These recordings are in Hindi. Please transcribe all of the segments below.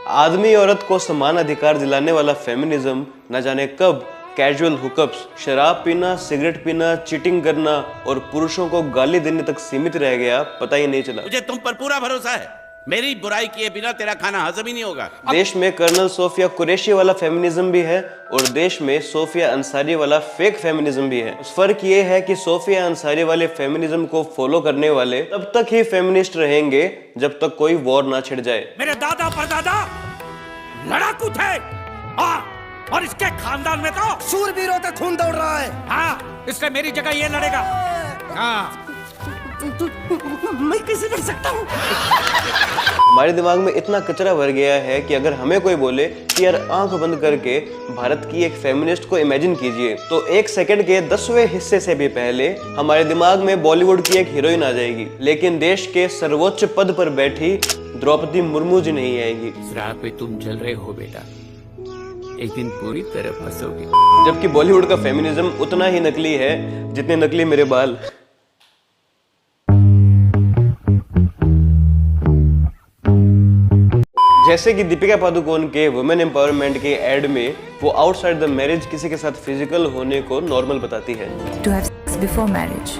आदमी औरत को समान अधिकार दिलाने वाला फेमिनिज्म न जाने कब कैजुअल हुकअप्स, शराब पीना, सिगरेट पीना, चीटिंग करना और पुरुषों को गाली देने तक सीमित रह गया, पता ही नहीं चला। मुझे तुम पर पूरा भरोसा है, मेरी बुराई किए बिना तेरा खाना हजम ही नहीं होगा। देश में कर्नल सोफिया कुरैशी वाला फेमिनिज्म भी है और देश में सोफिया अंसारी वाला फेक फेमिनिज्म भी है। फर्क ये है कि सोफिया अंसारी वाले फेमिनिज्म को फॉलो करने वाले तब तक ही फेमिनिस्ट रहेंगे जब तक कोई वॉर ना छिड़ जाए। मेरे दादा परदादा लड़ाकू थे और इसके खानदान में तो शूरवीरों का खून दौड़ रहा है। हाँ, इसलिए मेरी जगह ये लड़ेगा। हाँ, मैं कैसे लड़ सकता हूँ? हमारे दिमाग में इतना कचरा भर गया है कि अगर हमें कोई बोले कि यार आंख बंद करके भारत की एक फेमिनिस्ट को इमेजिन कीजिए, तो 1 सेकंड के 10वें हिस्से से भी पहले हमारे दिमाग में बॉलीवुड की एक हीरोइन आ जाएगी, लेकिन देश के सर्वोच्च पद पर बैठी द्रौपदी मुर्मू जी नहीं आएगी। इस राह पे तुम चल रहे हो बेटा, एक दिन पूरी तरह फंसोगे। जबकि बॉलीवुड का फेमिनिज्म उतना ही नकली है जितने नकली मेरे बाल। जैसे कि दीपिका पादुकोण के वुमेन एम्पावरमेंट के एड में वो आउटसाइड द मैरिज किसी के साथ फिजिकल होने को नॉर्मल बताती है। To have sex before marriage,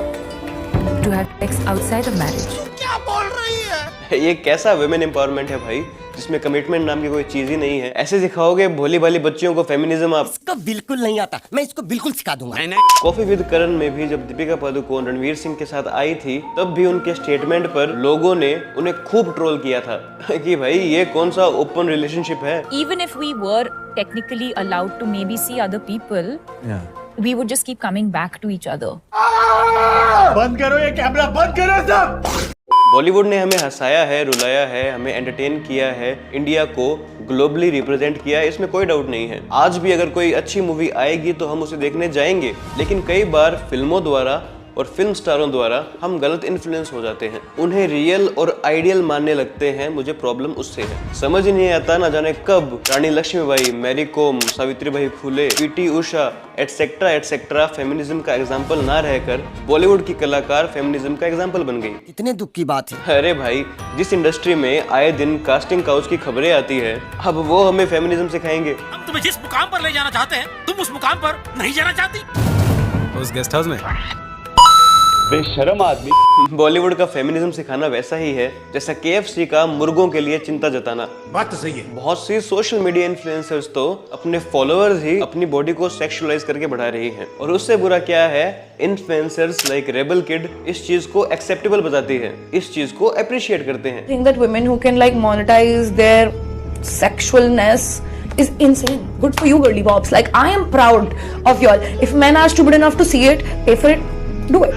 to have sex outside of marriage. क्या बोल रही है? ये कैसा वुमेन एम्पावरमेंट है भाई, जिसमें कमिटमेंट नाम की कोई चीज ही नहीं है। ऐसे सिखाओगे भोली भाली बच्चियों को फेमिनिज्म आप? इसको बिल्कुल नहीं आता, मैं इसको बिल्कुल सिखा दूंगा। कॉफी विद करण में भी जब दीपिका पादुकोण रणवीर सिंह के साथ आई थी, तब भी उनके स्टेटमेंट पर लोगों ने उन्हें खूब ट्रोल किया था कि भाई ये कौन सा ओपन रिलेशनशिप है। Even if we were technically allowed to maybe see other people, we would just keep coming back to each other. बंद करो ये कैमरा, बंद करो सब। बॉलीवुड ने हमें हंसाया है, रुलाया है, हमें एंटरटेन किया है, इंडिया को ग्लोबली रिप्रेजेंट किया है, इसमें कोई डाउट नहीं है। आज भी अगर कोई अच्छी मूवी आएगी तो हम उसे देखने जाएंगे, लेकिन कई बार फिल्मों द्वारा और फिल्म स्टारों द्वारा हम गलत इन्फ्लुएंस हो जाते हैं, उन्हें रियल और आइडियल मानने लगते हैं। मुझे प्रॉब्लम उससे है, समझ ही नहीं आता ना जाने कब रानी Lakshmibai, Mary com, Savitribai Phule, PT Usha etcetera etcetera feminism का एग्जाम्पल ना रहकर बॉलीवुड की कलाकार फेमिनिज्म का एग्जाम्पल बन गई। कितने दुख की बात है। अरे भाई, जिस इंडस्ट्री में आए दिन कास्टिंग काउच की खबरें आती है, अब वो हमें फेमिनिज्म सिखाएंगे। हम तुम्हें जिस मुकाम पर ले जाना चाहते हैं, तुम उस मुकाम पर नहीं जाना चाहती। उस गेस्ट हाउस में बेशरम आदमी। बॉलीवुड का फेमिनिज्म सिखाना वैसा ही है जैसा KFC का मुर्गों के लिए चिंता जताना। बात तो सही है। बहुत सी सोशल मीडिया इन्फ्लुएंसर्स तो अपने फॉलोअर्स ही अपनी बॉडी को सेक्सुअलाइज करके बढ़ा रही हैं, और उससे बुरा क्या है, इन्फ्लुएंसर्स लाइक रेबल किड इस चीज को एक्सेप्टेबल बताती है, इस चीज को अप्रिशिएट करते हैं। think that women who can like monetize their sexualness is insane. Good for you, girly bobs. Like, I am proud of y'all. If men are stupid enough to see it, pay for it, do it.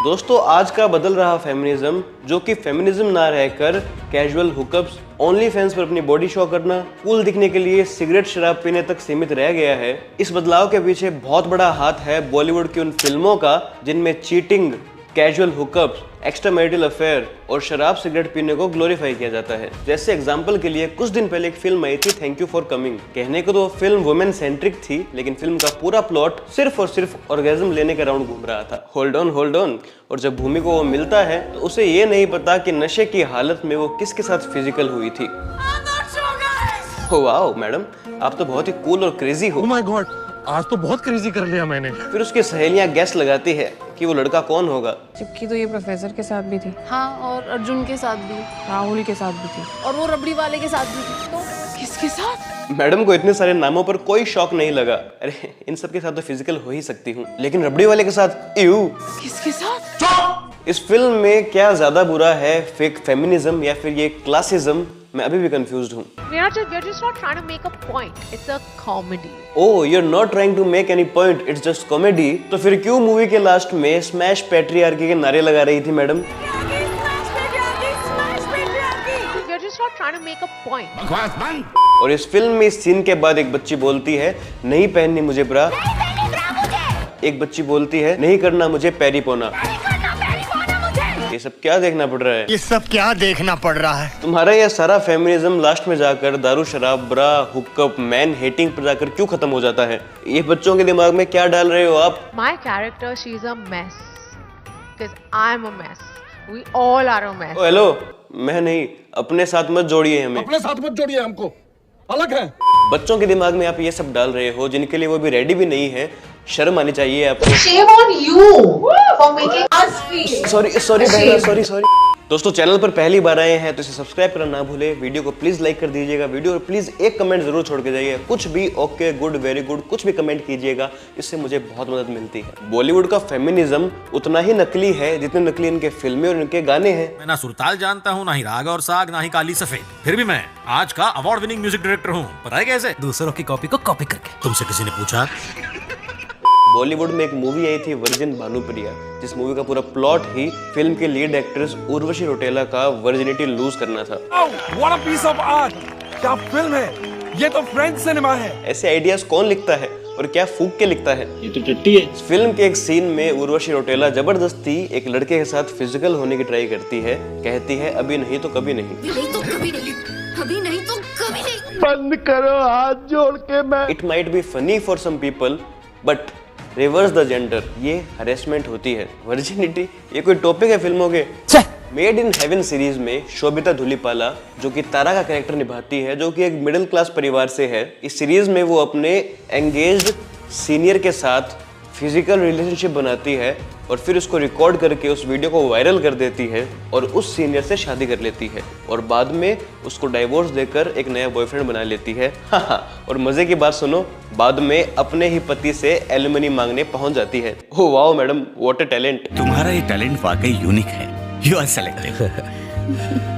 दोस्तों, आज का बदल रहा फेमिनिज्म, जो कि फेमिनिज्म ना रहकर कैजुअल हुकअप्स, ओनली फैंस पर अपनी बॉडी शो करना, कूल दिखने के लिए सिगरेट शराब पीने तक सीमित रह गया है। इस बदलाव के पीछे बहुत बड़ा हाथ है बॉलीवुड की उन फिल्मों का जिनमें cheating, casual hookups, extra marital affair और शराब सिगरेट पीने को ग्लोरीफाई किया जाता है। जैसे एग्जांपल के लिए कुछ दिन पहले एक फिल्म आई थी, थैंक यू फॉर कमिंग। कहने को तो फिल्म वुमेन सेंट्रिक थी, लेकिन फिल्म का पूरा प्लॉट सिर्फ और सिर्फ ऑर्गेज्म लेने के राउंड घूम रहा था। Hold on. और जब भूमि को वो मिलता है तो उसे ये नहीं पता कि नशे की हालत में वो किसके साथ फिजिकल हुई थी। वाओ मैडम, आप तो बहुत ही कूल और क्रेजी हो। ओह माय गॉड, आज तो बहुत क्रेजी कर लिया मैंने। फिर उसकी सहेलियां गैस लगाती है कि वो लड़का कौन होगा। चिपकी तो ये प्रोफेसर के साथ भी थी। हाँ, और अर्जुन के साथ भी, राहुल के साथ भी थी। और वो रबड़ी वाले के साथ भी थी। तो किसके साथ? मैडम को इतने सारे नामों पर कोई शौक नहीं लगा। अरे इन सब के साथ तो फिजिकल हो ही सकती हूँ, लेकिन रबड़ी वाले के साथ यूं। किसके साथ? इस फिल्म में क्या ज्यादा बुरा है, फेक फेमिनिज्म या फिर ये क्लासिज्म? मैं अभी भी कंफ्यूज्ड हूँ। We are just not trying to make a point. It's a comedy. Oh, you're not trying to make any point. It's just comedy. तो फिर क्यों मूवी के लास्ट में स्मैश पैट्रियार्की के नारे लगा रही थी madam? We are just not trying to make a point. बकवास बंद। और इस फिल्म में इस सीन के बाद एक बच्ची बोलती है, नहीं पहननी मुझे ब्रा। एक बच्ची बोलती है, नहीं करना मुझे पैरी पोना। ये सब क्या देखना पड़ रहा है? ये सब क्या देखना पड़ रहा है? तुम्हारा ये सारा फेमिनिज्म लास्ट में जाकर दारू शराब, ब्रा, हुकअप, मैन हेटिंग पर जाकर क्यों खत्म हो जाता है? ये बच्चों के दिमाग में क्या डाल रहे हो आप? My character, she's a mess. Because I'm a mess. We all are a mess. Oh hello, मैं नहीं, अपने साथ मत जोड़िए हमें। अपने साथ मत जोड़िए हमको, अलग है। बच्चों के दिमाग में आप ये सब डाल रहे हो जिनके लिए वो भी रेडी भी नहीं है। शर्म आनी चाहिए आपको। Shame on you for making us feel. Sorry बहना, सॉरी। दोस्तों चैनल पर पहली बार आए हैं तो इसे सब्सक्राइब करना ना भूले, वीडियो को प्लीज लाइक कर दीजिएगा, वीडियो पर प्लीज एक कमेंट जरूर छोड़ के जाइए, कुछ भी ओके, गुड, वेरी गुड, कुछ भी कमेंट कीजिएगा, इससे मुझे बहुत मदद मिलती है। बॉलीवुड का फेमिनिज्म उतना ही नकली है जितने नकली इनके फिल्में और इनके गाने हैं। मैं ना सुरताल जानता हूँ, ना ही राग और साग, ना ही काली सफेद, फिर भी मैं आज का अवार्ड विनिंग म्यूजिक डायरेक्टर हूँ। पता है कैसे? दूसरों की कॉपी को कॉपी करके। तुमसे किसी ने पूछा? बॉलीवुड में एक मूवी आई थी वर्जिन भानुप्रिया, जिस मूवी का पूरा प्लॉट ही फिल्म के लीड एक्ट्रेस उर्वशी रौटेला का वर्जिनिटी लूज करना था। What a piece of art! क्या फिल्म है, ये तो फ्रेंच सिनेमा है। ऐसे आइडियाज कौन लिखता है और क्या फूक के लिखता है? ये तो टट्टी है। इस फिल्म के एक सीन में उर्वशी रौटेला जबरदस्ती एक लड़के के साथ फिजिकल होने की ट्राई करती है, कहती है अभी नहीं तो कभी नहीं। बंद करो हाथ जोड़ के मैं। It might be funny for some people but reverse the gender, ये हरेसमेंट होती है। वर्जिनिटी ये कोई टॉपिक है फिल्मों के? मेड इन हेवन सीरीज में शोभिता धुलीपाला जो कि तारा का कैरेक्टर निभाती है, जो कि एक मिडिल क्लास परिवार से है, इस सीरीज में वो अपने एंगेज्ड सीनियर के साथ फिजिकल रिलेशनशिप बनाती है और फिर उसको रिकॉर्ड करके उस वीडियो को वायरल कर देती है और उस सीनियर से शादी कर लेती है और बाद में उसको डाइवोर्स देकर एक नया बॉयफ्रेंड बना लेती है। और मजे की बात सुनो, बाद में अपने ही पति से एलिमनी मांगने पहुंच जाती है। Oh wow madam, what a talent. तुम्हारा ये टैलेंट वाकई यूनिक है। You are selective.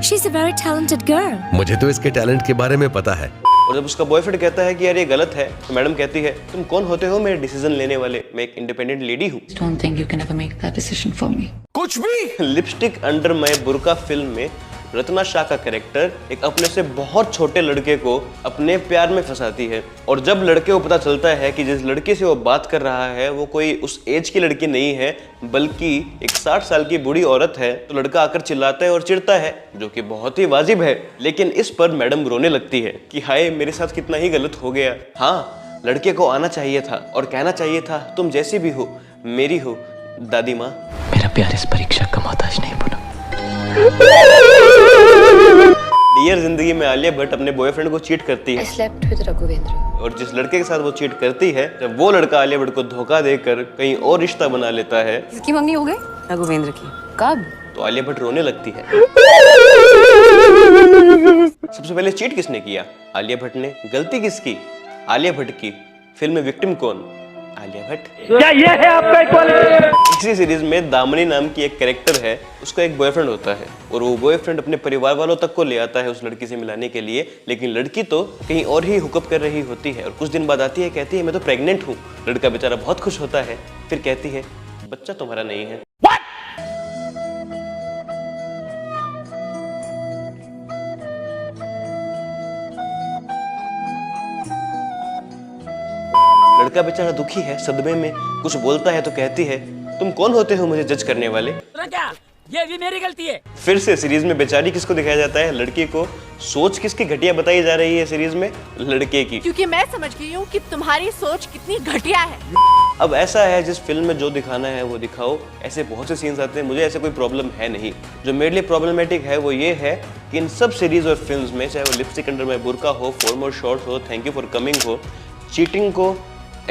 She's a very talented girl. मुझे तो इसके टैलेंट के बारे में पता है। और जब उसका बॉयफ्रेंड कहता है कि यार ये गलत है, तो मैडम कहती है तुम कौन होते हो मेरे डिसीजन लेने वाले, मैं एक इंडिपेंडेंट लेडी हूँ। Don't think you can ever make that decision for me. कुछ भी। लिपस्टिक अंडर माय बुर्का फिल्म में रत्ना शाह का कैरेक्टर एक अपने से बहुत छोटे लड़के को अपने प्यार में फंसाती है और जब लड़के को पता चलता है कि जिस लड़के से वो बात कर रहा है वो कोई उस एज की लड़की नहीं है बल्कि एक 60 साल की बूढ़ी औरत है, तो लड़का आकर चिल्लाता है और चिढ़ता है, जो कि बहुत ही वाजिब है। लेकिन इस पर मैडम रोने लगती है कि हाय मेरे साथ कितना ही गलत हो गया। हाँ, लड़के को आना चाहिए था और कहना चाहिए था तुम जैसी भी हो मेरी हो दादी माँ। मेरा प्यार इस परीक्षा का मोहताज नहीं बना। डियर जिंदगी में आलिया भट्ट अपने बॉयफ्रेंड को चीट करती है। I slept with Raghavendra. और जिस लड़के के साथ वो चीट करती है, जब वो लड़का आलिया भट्ट को धोखा देकर कहीं और रिश्ता बना लेता है, किसकी मंगनी हो गई? रघुवेंद्र की। कब? तो आलिया भट्ट रोने लगती है। सबसे पहले चीट किसने किया? आलिया भट्ट ने। गलती किसकी? आलिया भट्ट की। फिल्म में विक्टिम कौन? आलिया भट्ट। क्या ये है आपका इक्वालिटी? इसी सीरीज में दामिनी नाम की एक कैरेक्टर है, उसका एक बॉयफ्रेंड होता है और वो बॉयफ्रेंड अपने परिवार वालों तक को ले आता है उस लड़की से मिलाने के लिए, लेकिन लड़की तो कहीं और ही हुकअप कर रही होती है और कुछ दिन बाद आती है, कहती है मैं तो प्रेग्नेंट हूँ। लड़का बेचारा बहुत खुश होता है, फिर कहती है बच्चा तुम्हारा नहीं है। लड़का बेचारा दुखी है, सदमे में, कुछ बोलता है तो कहती है तुम कौन होते हो मुझे जज करने वाले? क्या ये भी मेरी गलती है? फिर से सीरीज में बेचारी किसको दिखाया जाता है? लड़की को। सोच किसकी घटिया बताई जा रही है सीरीज में? लड़के की। क्योंकि मैं समझ गई हूँ कि तुम्हारी सोच कितनी घटिया है। अब ऐसा है जिस फिल्म में जो दिखाना है वो दिखाओ, ऐसे बहुत से सीन्स आते हैं, मुझे ऐसे कोई प्रॉब्लम है नहीं। जो मेरे लिए प्रॉब्लमेटिक है वो ये है कि इन सब सीरीज और फिल्म में, चाहे वो लिपस्टिक अंडर माय बुर्का हो, 4 मोर शॉट्स हो, थैंक यू फॉर कमिंग हो, चीटिंग को,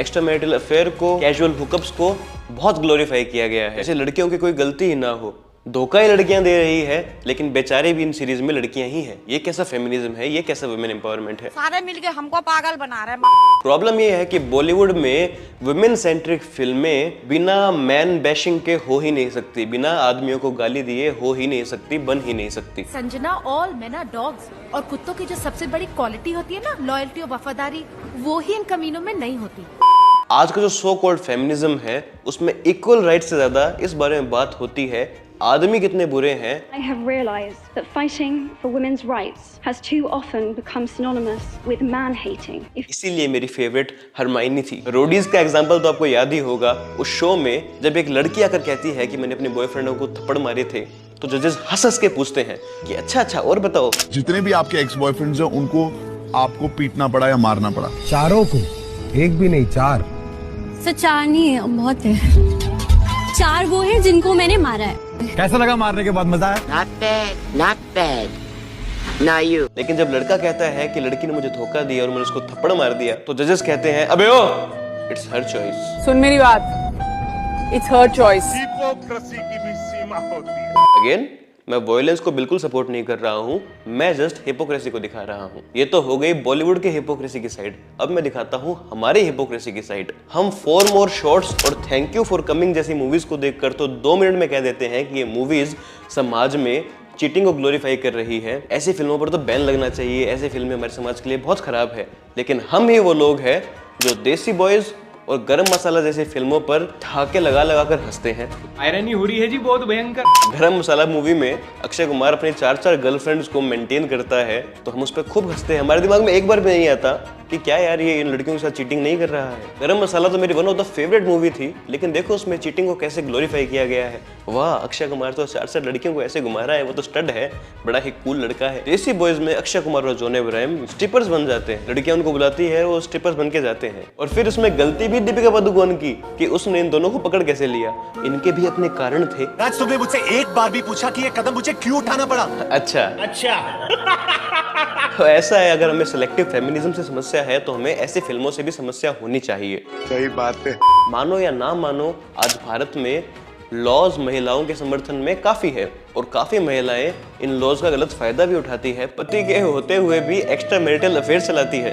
एक्स्ट्रा मैरिटल अफेयर को, कैजुअल हुकअप्स को बहुत ग्लोरीफाई किया गया है। ऐसे लड़कियों की कोई गलती ही ना हो, धोखा ही लड़कियां दे रही है, लेकिन बेचारे भी इन सीरीज में लड़कियां ही हैं। ये कैसा फेमिनिज्म है? ये कैसा वुमेन एम्पावरमेंट है? सारे मिलके हमको पागल बना रहे हैं। प्रॉब्लम ये है कि बॉलीवुड में वुमेन सेंट्रिक फिल्में बिना मैन बैशिंग के हो ही नहीं सकती, बिना आदमियों को गाली दिए हो ही नहीं सकती, बन ही नहीं सकती। Sanjana, all men are dogs और कुत्तों की जो सबसे बड़ी क्वालिटी होती है ना, लॉयल्टी और वफादारी, वो ही इन कमीनों में नहीं होती। आज का जो सो कॉल्ड फेमिनिज्म है उसमें इक्वल राइट से ज्यादा इस बारे में बात होती है आदमी कितने बुरे हैं। I have realized that fighting for women's rights has too often become synonymous with man-hating. इसीलिए मेरी फेवरेट हरमाइनी थी। रोडीज का एग्जांपल तो आपको याद ही होगा। उस शो में जब एक लड़की आकर कहती है कि मैंने अपने बॉयफ्रेंडों को थप्पड़ मारे थे, तो जजेस हंस हंस के पूछते हैं कि अच्छा और बताओ। जितने भी आपके एक्स बॉयफ्रेंड्स हैं उनको आपको पीटना पड़ा या मारना पड़ा? चारों को, एक भी नहीं, 4। सर 4 नहीं है, बहुत है। 4 वो है जिनको मैंने मारा है। कैसा लगा मारने के बाद? मजा आया? Not bad, not bad. Now you. लेकिन जब लड़का कहता है कि लड़की ने मुझे धोखा दिया और मैंने उसको थप्पड़ मार दिया, तो जजेस कहते हैं अबे ओ, इट्स हर चॉइस। सुन मेरी बात, इट्स हर चॉइस। हिपोक्रेसी की भी सीमा होती है। अगेन, मैं वॉयलेंस को बिल्कुल सपोर्ट नहीं कर रहा हूँ, मैं जस्ट हिपोक्रेसी को दिखा रहा हूँ। ये तो हो गई बॉलीवुड के हिपोक्रेसी की साइड। अब मैं दिखाता हूँ हमारे हिपोक्रेसी की साइड। हम 4 more शॉर्ट्स और थैंक यू फॉर कमिंग जैसी मूवीज को देखकर तो 2 मिनट में कह देते हैं कि ये मूवीज समाज में चीटिंग को ग्लोरीफाई कर रही है। ऐसी फिल्मों पर तो बैन लगना चाहिए, ऐसी फिल्में हमारे समाज के लिए बहुत खराब है। लेकिन हम ही वो लोग हैं जो देसी बॉयज और गरम मसाला जैसी फिल्मों पर ठहाके लगा लगा कर हंसते हैं। आयरनी हो रही है जी बहुत भयंकर। गरम मसाला मूवी में अक्षय कुमार अपनी 4-4 गर्लफ्रेंड्स को मेंटेन करता है तो हम उस पर खूब हंसते हैं। हमारे दिमाग में एक बार भी नहीं आता कि क्या यार ये इन लड़कियों के साथ चीटिंग नहीं कर रहा है। गरम मसाला तो मेरी one of the favourite movie थी, लेकिन देखो उसमें चीटिंग को कैसे ग्लोरीफाई किया गया है। वाह, अक्षय कुमार तो 4 लड़कियों को ऐसे घुमा रहा है, वो तो स्टड है, बड़ा ही कूल लड़का है। देसी बॉयज में अक्षय कुमार और जॉन अब्राहम स्ट्रिपर्स बन जाते हैं। लड़कियां उनको बुलाती है, वो स्ट्रिपर्स बन के जाते हैं। और फिर उसमें गलती भी दीपिका पादुकोण की कि उसने इन दोनों को पकड़ कैसे लिया। इनके भी अपने कारण थे। आज तुमने मुझसे एक बार भी पूछा कि ये कदम मुझे क्यों उठाना पड़ा? अच्छा तो ऐसा है, अगर हमें सिलेक्टिव फेमिनिज्म से समस्या है तो हमें ऐसी फिल्मों से भी समस्या होनी चाहिए। सही बात है। मानो या ना मानो, आज भारत में लॉज महिलाओं के समर्थन में काफी है और काफी महिलाएं इन लॉज का गलत फायदा भी उठाती है। पति के होते हुए भी एक्स्ट्रा मैरिटल अफेयर चलाती है।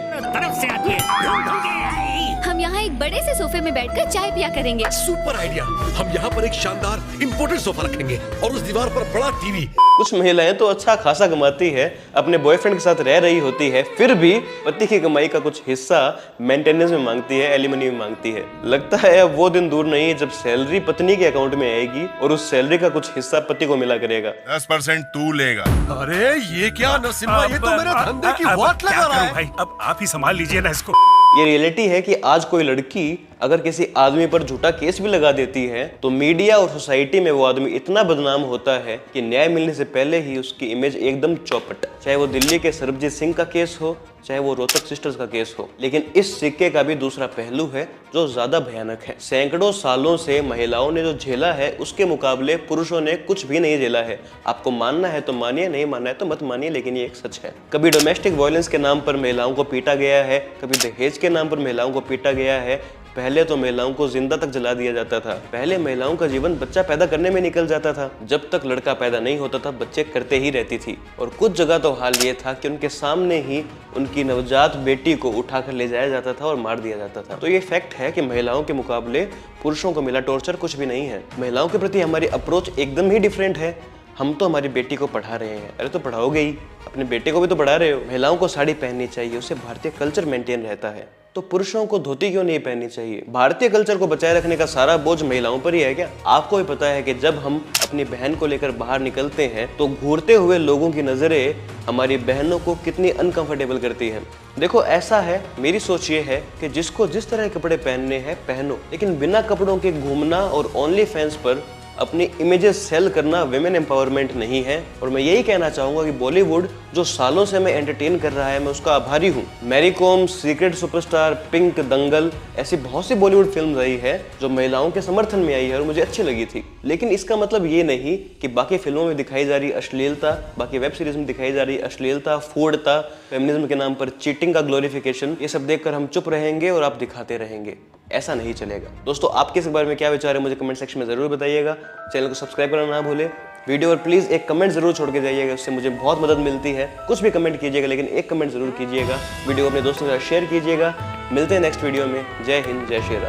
हम यहाँ एक बड़े से सोफे में बैठकर चाय पिया करेंगे। Super idea. हम यहाँ पर एक शानदार इंपोर्टेड सोफा रखेंगे और उस दीवार पर बड़ा टीवी। कुछ महिलाएं तो अच्छा खासा कमाती है, अपने बॉयफ्रेंड के साथ रह रही होती है, फिर भी पति की कमाई का कुछ हिस्सा मेंटेनेंस में मांगती है, एलिमनी में मांगती है। लगता है अब वो दिन दूर नहीं जब सैलरी पत्नी के अकाउंट में आएगी और उस सैलरी का कुछ हिस्सा पति को मिला करेगा। 10% तू लेगा। अरे ये क्या नरसिम्हा, ये तो मेरे धंधे की वाट लगा रहा है। भाई अब आप ही संभाल लीजिए ना इसको। ये रियलिटी है कि आज कोई लड़की अगर किसी आदमी पर झूठा केस भी लगा देती है तो मीडिया और सोसाइटी में वो आदमी इतना बदनाम होता है कि न्याय मिलने से पहले ही उसकी इमेज एकदम चौपट। चाहे वो दिल्ली के सरबजीत सिंह का केस हो, चाहे वो रोहतक सिस्टर्स का केस हो। लेकिन इस सिक्के का भी दूसरा पहलू है जो ज्यादा भयानक है। सैकड़ों सालों से महिलाओं ने जो झेला है उसके मुकाबले पुरुषों ने कुछ भी नहीं झेला है। आपको मानना है तो मानिए, नहीं मानना है तो मत मानिए, लेकिन ये एक सच है। कभी डोमेस्टिक वायलेंस के नाम पर महिलाओं को पीटा गया है, कभी दहेज के नाम पर महिलाओं को पीटा गया है। पहले तो महिलाओं को जिंदा तक जला दिया जाता था। पहले महिलाओं का जीवन बच्चा पैदा करने में निकल जाता था। जब तक लड़का पैदा नहीं होता था बच्चे करते ही रहती थी। और कुछ जगह तो हाल ये था कि उनके सामने ही उनकी नवजात बेटी को उठाकर ले जाया जाता था और मार दिया जाता था। तो ये फैक्ट है कि महिलाओं के मुकाबले पुरुषों को मिला टॉर्चर कुछ भी नहीं है। महिलाओं के प्रति हमारी अप्रोच एकदम ही डिफरेंट है। हम तो हमारी बेटी को पढ़ा रहे हैं। अरे तो पढ़ाओगे ही, अपने बेटे को भी तो पढ़ा रहे हो। महिलाओं को साड़ी पहननी चाहिए, उससे भारतीय कल्चर मेंटेन रहता है। तो पुरुषों को धोती क्यों नहीं पहननी चाहिए? भारतीय कल्चर को बचाए रखने का सारा बोझ महिलाओं पर ही है क्या? आपको भी पता है कि जब हम अपनी बहन को लेकर बाहर निकलते हैं तो घूरते हुए लोगों की नजरें हमारी बहनों को कितनी अनकंफर्टेबल करती है। देखो ऐसा है, मेरी सोच ये है कि जिसको जिस तरह के कपड़े पहनने हैं पहनो, लेकिन बिना कपड़ों के घूमना और ओनली फैंस पर अपनी इमेजेस सेल करना विमेन एम्पावरमेंट नहीं है। और मैं यही कहना चाहूंगा कि बॉलीवुड जो सालों से मैं एंटरटेन कर रहा है, मैं उसका आभारी हूँ। मैरी कॉम, सीक्रेट सुपरस्टार, पिंक, दंगल, ऐसी बहुत सी बॉलीवुड फिल्म आई है जो महिलाओं के समर्थन में आई है और मुझे अच्छी लगी थी। लेकिन इसका मतलब ये नहीं कि बाकी फिल्मों में दिखाई जा रही अश्लीलता, बाकी वेब सीरीज में दिखाई जा रही अश्लीलता, फूडता, फेमिनिज्म के नाम पर चीटिंग का ग्लोरिफिकेशन, ये सब देखकर हम चुप रहेंगे और आप दिखाते रहेंगे। ऐसा नहीं चलेगा। दोस्तों आपके इस बारे में क्या विचार है मुझे कमेंट सेक्शन में जरूर बताइएगा। चैनल को सब्सक्राइब करना ना भूले। वीडियो पर प्लीज एक कमेंट जरूर छोड़ के जाइएगा, उससे मुझे बहुत मदद मिलती है। कुछ भी कमेंट कीजिएगा लेकिन एक कमेंट जरूर कीजिएगा। वीडियो को अपने दोस्तों के साथ शेयर कीजिएगा। मिलते हैं नेक्स्ट वीडियो में। जय हिंद, जय श्री राम।